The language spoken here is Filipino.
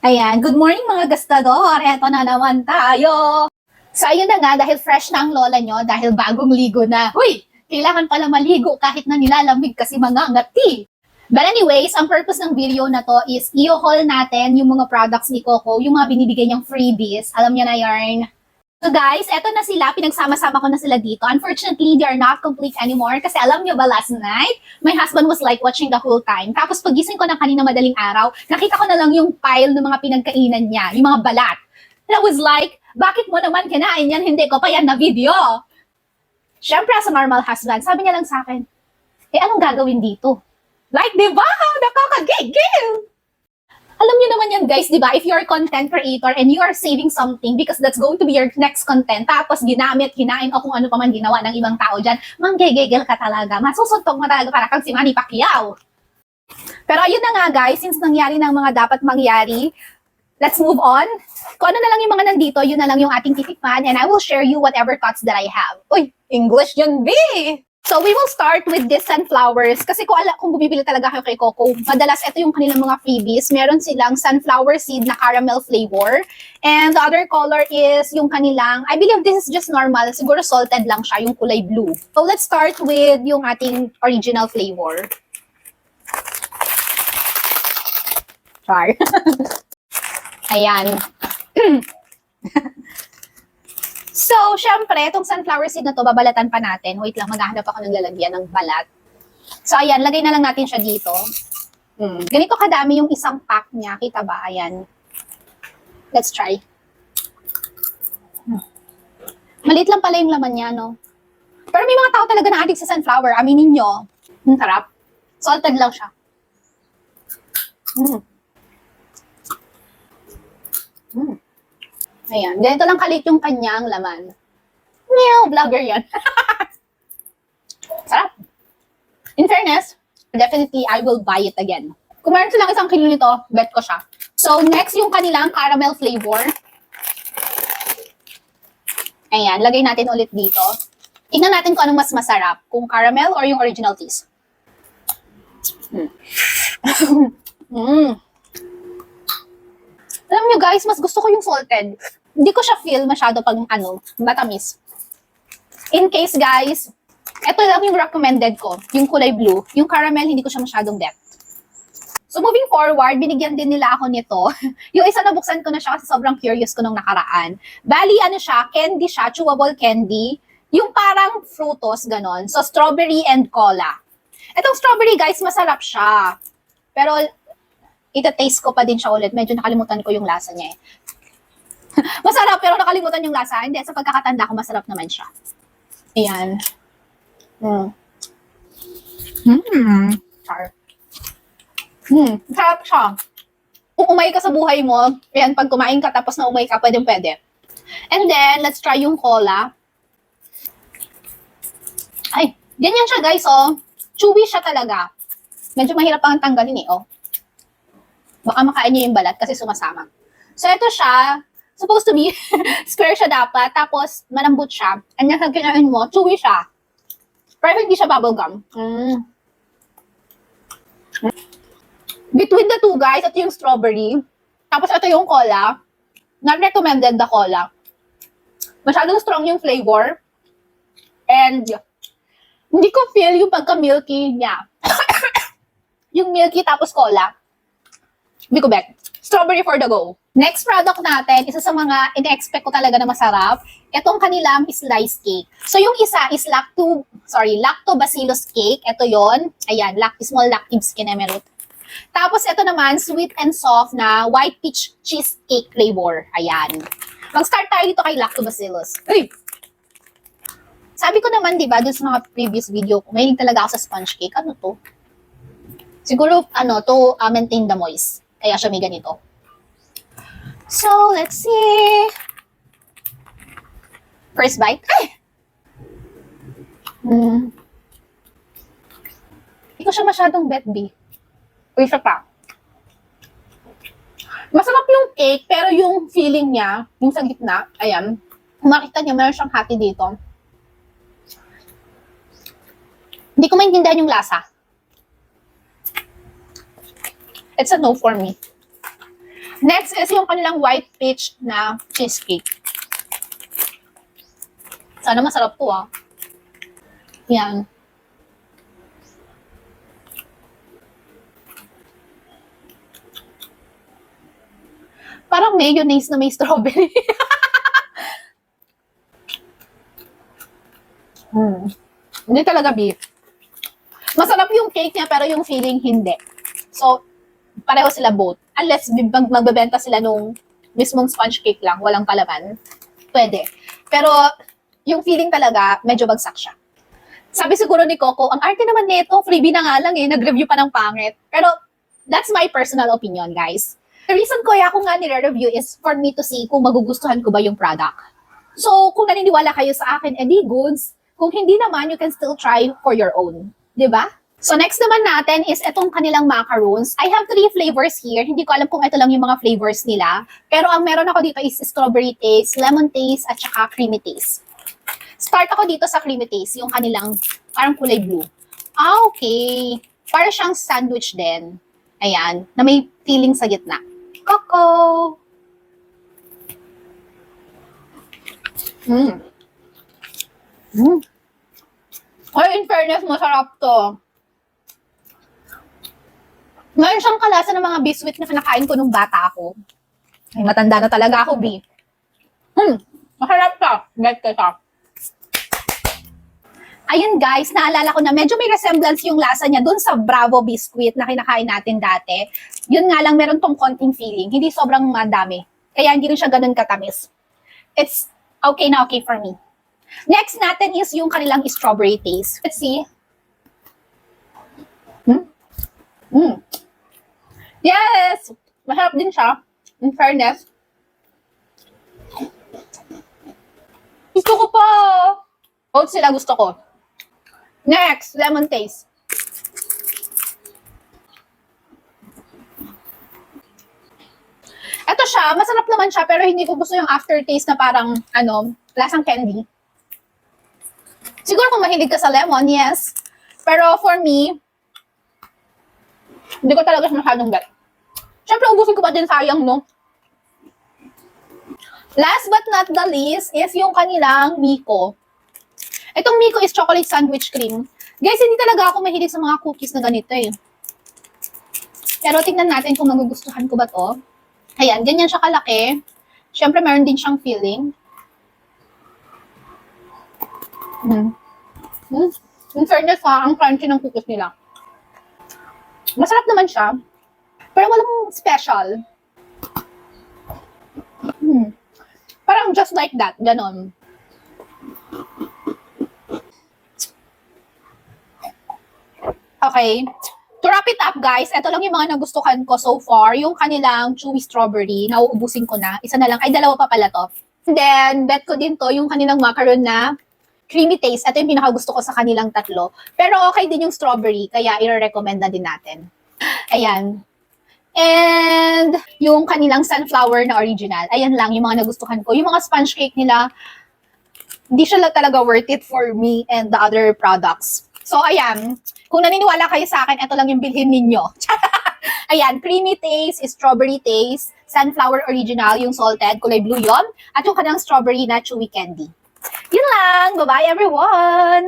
Ayan, good morning mga gastador. Eto na naman tayo. So ayun na nga, dahil fresh na ang lola nyo, dahil bagong ligo na. Uy, kailangan pala maligo kahit na nilalamig kasi mga ngati. But anyways, ang purpose ng video na to is i-haul natin yung mga products ni Coco, yung mga binibigay niyang freebies. Alam niyo na yarn. So guys, eto na sila, pinagsama-sama ko na sila dito. Unfortunately, they are not complete anymore kasi alam niyo ba last night, my husband was like watching the whole time. Tapos pagising ko ng kanina madaling araw, nakita ko na lang yung pile ng mga pinagkainan niya, yung mga balat. And I was like, bakit mo naman kinain yan? Hindi ko pa yan na video. Siyempre, as a normal husband, sabi niya lang sa akin, anong gagawin dito? Like, di ba? Nakakagigil! Alam niyo naman yan guys, di ba? If you're a content creator and you are saving something because that's going to be your next content, tapos ginamit, kinain o kung ano pa man ginawa ng ibang tao dyan, manggigigil ka talaga. Masusuntog mo talaga para kang si Manny Pacquiao. Pero ayun na nga guys, since nangyari ng mga dapat mangyari, let's move on. Kung ano na lang yung mga nandito, yun na lang yung ating titikman and I will share you whatever thoughts that I have. Uy, English yun, B! So we will start with this sunflowers kasi kung bumibili talaga kayo kay Coco, madalas ito yung kanilang mga freebies. Meron silang sunflower seed na caramel flavor and the other color is yung kanilang, I believe this is just normal, siguro salted lang siya, yung kulay blue. So let's start with yung ating original flavor. Char. Ayan. So, syempre, itong sunflower seed na to, babalatan pa natin. Wait lang, maghahanap ako ng lalagyan ng balat. So, ayan, lagay na lang natin siya dito. Ganito kadami yung isang pack niya. Kita ba? Ayan. Let's try. Maliit lang pala yung laman niya, no? Pero may mga tao talaga na addict sa sunflower. Aminin nyo. Ang sarap. Salted lang siya. Ayan, ganito lang kalit yung kanyang laman. Meow, vlogger yan. Sarap. In fairness, definitely I will buy it again. Kung meron silang 1 kilo nito, bet ko siya. So, next yung kanilang caramel flavor. Ayan, lagay natin ulit dito. Tingnan natin kung anong mas masarap, kung caramel or yung original taste. Alam nyo guys, mas gusto ko yung salted. Hindi ko siya feel masyado pag matamis. In case guys, ito lang yung recommended ko, yung kulay blue. Yung caramel, hindi ko siya masyadong depth. So moving forward, binigyan din nila ako nito. Yung isa nabuksan ko na siya kasi sobrang curious ko nung nakaraan. Bali, ano siya, candy siya, chewable candy. Yung parang frutos, ganon. So strawberry and cola. Itong strawberry guys, masarap siya. Pero ita-taste ko pa din siya ulit. Medyo nakalimutan ko yung lasa niya eh. Masarap pero nakalimutan yung lasa. Hindi, sa pagkakatanda ko, masarap naman siya. Ayan. Sarap siya. Kung umay ka sa buhay mo, ayan, pag kumain ka tapos na umay ka, pwede. And then, let's try yung cola. Ay, ganyan siya guys, oh. Chewy siya talaga. Medyo mahirap pang tanggalin eh, oh. Baka makain niyo yung balat kasi sumasama. So, ito siya. Supposed to be square siya dapat. Tapos, malambot siya. And then, kinain mo, chewy siya. Pero hindi siya bubblegum. Between the two, guys, ito yung strawberry. Tapos, ito yung cola. Not recommended the cola. Masyadong strong yung flavor. And, hindi ko feel yung pagka-milky niya. Yung milky tapos cola. Hindi ko bet. Strawberry for the go. Next product natin, isa sa mga ina-expect ko talaga na masarap, itong kanilang slice cake. So yung isa is lactobacillus cake. Ito yon. Ayan, small lactive skin emerald. Tapos ito naman, sweet and soft na white peach cheesecake flavor. Ayan. Mag-start tayo dito kay lactobacillus. Uy! Sabi ko naman, di ba, dun sa mga previous video ko, mahilig talaga ako sa sponge cake. Ano to? Siguro, to maintain the moist. Kaya siya may ganito. So, let's see. First bite. Ay! Hindi ko siya masyadong bet, B. Uy, siya pa. Masarap yung cake, pero yung feeling niya, yung sa gitna, ayan, makita niya, meron siyang hati dito. Hindi ko maintindihan yung lasa. It's a no for me. Next is yung kanilang white peach na cheesecake. Sana masarap to ah. Yan. Parang mayonnaise na may strawberry. Hindi talaga beef. Masarap yung cake niya pero yung feeling hindi. So, pareho sila both. Unless magbebenta sila nung mismong sponge cake lang, walang palaman. Pwede. Pero, yung feeling talaga, medyo bagsak siya. Sabi siguro ni Coco, ang arte naman nito, freebie na nga lang eh, nag-review pa ng pangit. Pero, that's my personal opinion, guys. The reason ko kaya ako nga nire-review is for me to see kung magugustuhan ko ba yung product. So, kung naniniwala kayo sa akin, edi goods. Kung hindi naman, you can still try for your own. Diba? So, next naman natin is itong kanilang macarons. I have 3 flavors here. Hindi ko alam kung ito lang yung mga flavors nila. Pero ang meron ako dito is strawberry taste, lemon taste, at saka creamy taste. Start ako dito sa creamy taste, yung kanilang parang kulay blue. Ah, okay. Para siyang sandwich din. Ayan, na may filling sa gitna. Coco! Ay, in fairness, masarap to. Ngayon siyang kalasa ng mga biscuit na kinakain ko nung bata ako. Ay, matanda na talaga ako, B. Masarap to. Get ko to. Ayun guys, naalala ko na medyo may resemblance yung lasa niya dun sa Bravo biscuit na kinakain natin dati. Yun nga lang, meron tong konting feeling. Hindi sobrang madami. Kaya hindi rin siya ganun katamis. It's okay na okay for me. Next natin is yung kanilang strawberry taste. Let's see. Yes! Masarap din siya. In fairness. Gusto ko pa. Oats sila gusto ko. Next, lemon taste. Ito siya, masarap naman siya, pero hindi ko gusto yung aftertaste na parang, lasang candy. Siguro kung mahilig ka sa lemon, yes. Pero for me, hindi ko talaga siya masyadong get. Siyempre, ubusin ko pa din, sayang, no? Last but not the least is yung kanilang Miko. Itong Miko is chocolate sandwich cream. Guys, hindi talaga ako mahilig sa mga cookies na ganito eh. Pero tingnan natin kung magugustuhan ko ba to. Ayan, ganyan siya kalaki. Siyempre, meron din siyang filling. In fairness ha, ang crunchy ng cookies nila. Masarap naman siya. Pero walang special. Parang just like that, ganon. Okay. To wrap it up, guys, ito lang yung mga nagustuhan ko so far. Yung kanilang chewy strawberry, nauubusin ko na. Isa na lang. Ay, dalawa pa pala to. And then, bet ko din to, yung kanilang macaron na creamy taste. Ito yung pinakagusto ko sa kanilang tatlo. Pero okay din yung strawberry, kaya i-recommend na din natin. Ayan. And yung kanilang sunflower na original. Ayan lang yung mga nagustuhan ko. Yung mga sponge cake nila, hindi siya lang talaga worth it for me and the other products. So, ayan. Kung naniniwala kayo sa akin, ito lang yung bilhin ninyo. Ayan, creamy taste, strawberry taste, sunflower original, yung salted, kulay blue yon, at yung kanilang strawberry na chewy candy. Yun lang. Bye-bye, everyone!